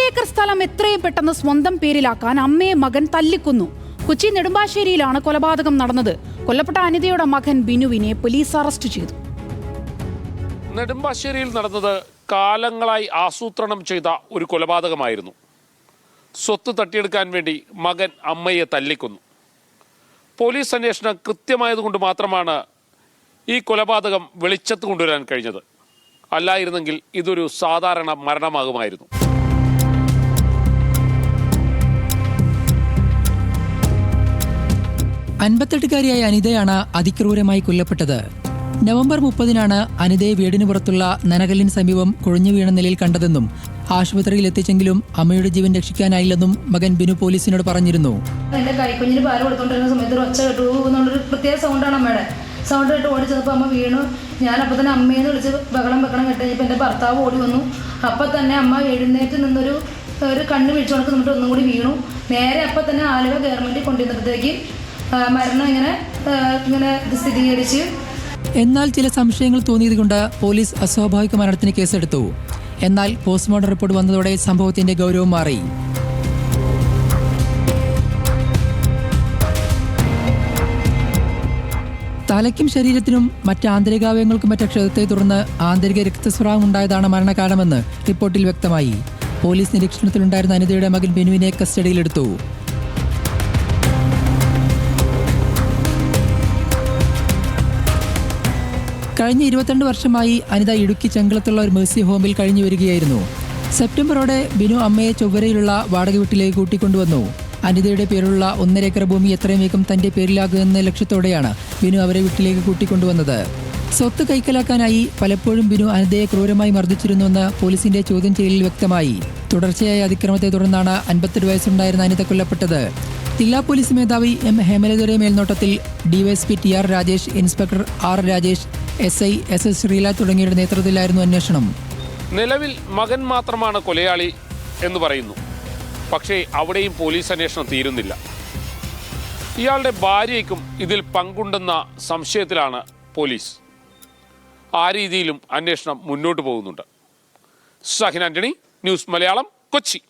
Acre സ്ഥലം എത്രയും പെട്ടെന്ന് സ്വന്തം പേരിലാക്കാൻ അമ്മയെ മകൻ തല്ലിക്കൊന്നു. കൊച്ചി നെടുമ്പാശ്ശേരിയിലാണ് കൊലപാതകം നടന്നത്. കൊല്ലപ്പെട്ട അനിതയുടെ മകൻ ബിനുവിനെ പോലീസ് അറസ്റ്റ് ചെയ്തു. നെടുമ്പാശ്ശേരിയിൽ നടന്നത് കാലങ്ങളായി ആസൂത്രണം ചെയ്ത ഒരു കൊലപാതകമായിരുന്നു. സ്വത്ത് തട്ടിയെടുക്കാൻ വേണ്ടി മകൻ അമ്മയെ തല്ലിക്കൊന്നു. പോലീസ് അന്വേഷണം കൃത്യമായതുകൊണ്ട് മാത്രമാണ് ഈ കൊലപാതകം വെളിച്ചത്ത് കൊണ്ടുവരാൻ കഴിഞ്ഞത്. അല്ലായിരുന്നെങ്കിൽ ഇതൊരു സാധാരണ മരണമാകുമായിരുന്നു. അൻപത്തെട്ടുകാരിയായ അനിതയാണ് അതിക്രൂരമായി കൊല്ലപ്പെട്ടത്. നവംബർ 30-നാണ് അനിതയെ വീടിന് പുറത്തുള്ള നനകല്ലിന് സമീപം കുഴഞ്ഞു വീണ നിലയിൽ കണ്ടതെന്നും ആശുപത്രിയിൽ എത്തിച്ചെങ്കിലും അമ്മയുടെ ജീവൻ രക്ഷിക്കാനായില്ലെന്നും മകൻ ബിനു പോലീസിനോട് പറഞ്ഞിരുന്നു. എന്റെ കൈക്കുഞ്ഞിന് പാല് കൊടുത്തോണ്ടിരുന്ന സമയത്ത് ഒരു ഒച്ച കേട്ടു എന്നുള്ളൊരു പ്രത്യേക സൗണ്ടാണ് അമ്മയുടെ. സൗണ്ട് കേട്ട് ഓടി ചെന്നപ്പോൾ അമ്മ വീണു. ഞാനപ്പോൾ തന്നെ അമ്മയെന്ന് വിളിച്ച് ബഹളം കേട്ട് കഴിഞ്ഞപ്പോൾ എൻ്റെ ഭർത്താവ് ഓടി വന്നു. അപ്പം തന്നെ അമ്മ എഴുന്നേറ്റ് നിന്നൊരു കണ്ണ് വീഴ്ച കണക്ക് നിന്നിട്ട് ഒന്നും കൂടി വീണു. നേരെ അപ്പം തന്നെ ആലുവ ഗവൺമെൻറ്റിൽ കൊണ്ടുവന്നപ്പോഴത്തേക്ക് മരണം ഇങ്ങനെ സ്ഥിരീകരിച്ച്. എന്നാൽ ചില സംശയങ്ങൾ തോന്നിയതുകൊണ്ട് പോലീസ് അസ്വാഭാവിക മരണത്തിന് കേസെടുത്തു. എന്നാൽ പോസ്റ്റ്മോർട്ടം റിപ്പോർട്ട് വന്നതോടെ സംഭവത്തിന്റെ ഗൗരവം മാറി. തലയ്ക്കും ശരീരത്തിനും മറ്റ് ആന്തരികാവയവങ്ങൾക്കും മറ്റു ക്ഷതത്തെ തുടർന്ന് ആന്തരിക രക്തസ്രാവം ഉണ്ടായതാണ് മരണകാരണമെന്ന് റിപ്പോർട്ടിൽ വ്യക്തമായി. പോലീസ് നിരീക്ഷണത്തിലുണ്ടായിരുന്ന അനിതയുടെ മകൻ ബിനുവിനെ കസ്റ്റഡിയിലെടുത്തു. കഴിഞ്ഞ 22 വർഷമായി അനിത ഇടുക്കി ചെങ്കളത്തുള്ള ഒരു മേഴ്സി ഹോമിൽ കഴിഞ്ഞു വരികയായിരുന്നു. സെപ്റ്റംബറോടെ ബിനു അമ്മയെ ചൊവ്വരയിലുള്ള വാടക വീട്ടിലേക്ക് കൂട്ടിക്കൊണ്ടുവന്നു. അനിതയുടെ പേരിലുള്ള 1.5 ഏക്കർ ഭൂമി എത്രയും വേഗം തന്റെ പേരിലാകുമെന്ന ലക്ഷ്യത്തോടെയാണ് ബിനു അവരെ വീട്ടിലേക്ക് കൂട്ടിക്കൊണ്ടുവന്നത്. സ്വത്ത് കൈക്കലാക്കാനായി പലപ്പോഴും ബിനു അനിതയെ ക്രൂരമായി മർദ്ദിച്ചിരുന്നുവെന്ന് പോലീസിന്റെ ചോദ്യം ചെയ്യലിൽ വ്യക്തമായി. തുടർച്ചയായ അതിക്രമത്തെ തുടർന്നാണ് 58 വയസ്സുണ്ടായിരുന്ന അനിത കൊല്ലപ്പെട്ടത്. ജില്ലാ പോലീസ് മേധാവി എം ഹേമലതയുടെ മേൽനോട്ടത്തിൽ DYSP T R. Rajesh, inspector R. Rajesh, SI SS Sreela തുടങ്ങിയവരുടെ നേതൃത്വത്തിലായിരുന്നു അന്വേഷണം. നിലവിൽ മകൻ മാത്രമാണ് കൊലയാളി എന്ന് പറയുന്നു. പക്ഷേ അവിടെയും പോലീസ് അന്വേഷണം തീരുന്നില്ല. ഇയാളുടെ ഭാര്യയ്ക്കും ഇതിൽ പങ്കുണ്ടെന്ന സംശയത്തിലാണ് പോലീസ്. ആ രീതിയിലും അന്വേഷണം മുന്നോട്ട് പോകുന്നുണ്ട്. ഷാഹിൻ ആന്റണി, ന്യൂസ് മലയാളം, കൊച്ചി.